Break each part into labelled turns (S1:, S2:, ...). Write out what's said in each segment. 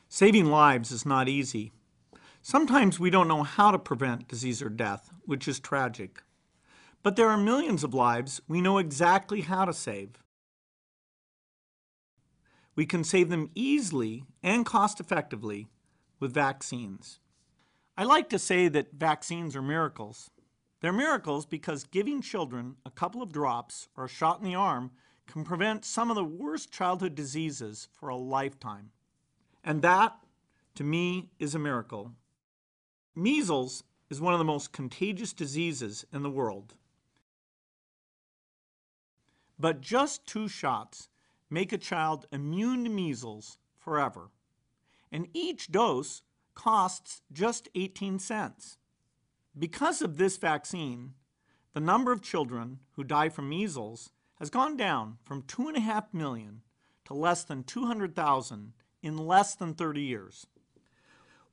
S1: Saving lives is not easy. Sometimes we don't know how to prevent disease or death, which is tragic. But there are millions of lives we know exactly how to save. We can save them easily and cost-effectively with vaccines. I like to say that vaccines are miracles. They're miracles because giving children a couple of drops or a shot in the arm can prevent some of the worst childhood diseases for a lifetime. And that, to me, is a miracle. Measles is one of the most contagious diseases in the world. But just 2 shots make a child immune to measles forever. And each dose costs just 18 cents. Because of this vaccine, the number of children who die from measles has gone down from 2.5 million to less than 200,000 in less than 30 years.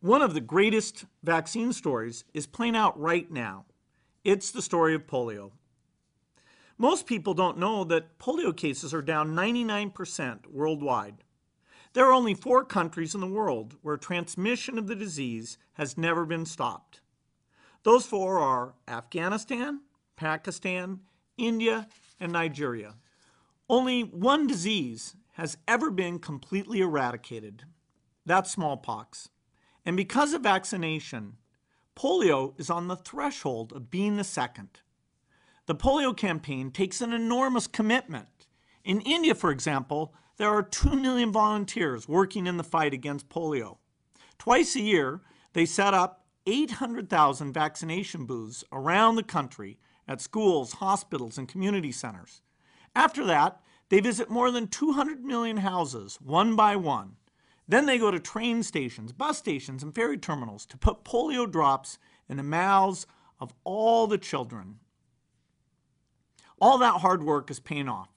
S1: One of the greatest vaccine stories is playing out right now. It's the story of polio. Most people don't know that polio cases are down 99% worldwide. There are only 4 countries in the world where transmission of the disease has never been stopped. Those 4 are Afghanistan, Pakistan, India, and Nigeria. Only one disease has ever been completely eradicated. That's smallpox. And because of vaccination, polio is on the threshold of being the second. The polio campaign takes an enormous commitment. In India, for example, there are 2 million volunteers working in the fight against polio. Twice a year, they set up 800,000 vaccination booths around the country at schools, hospitals, and community centers. After that, they visit more than 200 million houses, one by one. Then they go to train stations, bus stations, and ferry terminals to put polio drops in the mouths of all the children. All that hard work is paying off.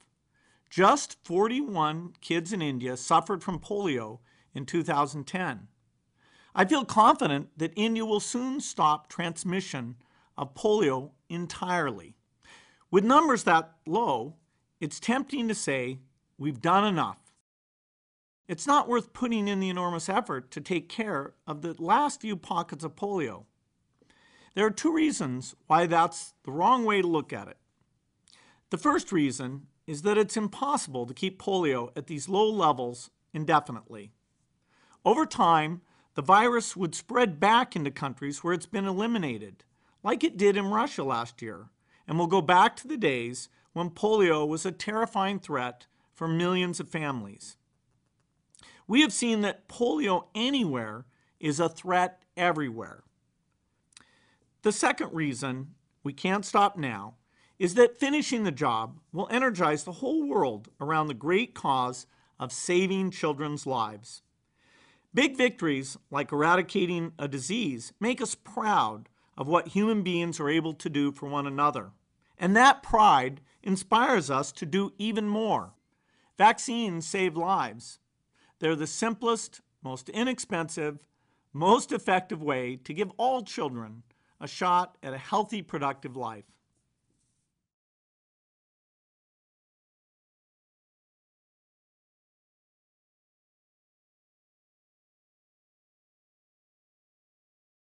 S1: Just 41 kids in India suffered from polio in 2010. I feel confident that India will soon stop transmission of polio entirely. With numbers that low, it's tempting to say we've done enough. It's not worth putting in the enormous effort to take care of the last few pockets of polio. There are 2 reasons why that's the wrong way to look at it. The first reason is that it's impossible to keep polio at these low levels indefinitely. Over time, the virus would spread back into countries where it's been eliminated, like it did in Russia last year, and will go back to the days when polio was a terrifying threat for millions of families. We have seen that polio anywhere is a threat everywhere. The second reason we can't stop now is that finishing the job will energize the whole world around the great cause of saving children's lives. Big victories like eradicating a disease make us proud of what human beings are able to do for one another. And that pride inspires us to do even more. Vaccines save lives. They're the simplest, most inexpensive, most effective way to give all children a shot at a healthy, productive life.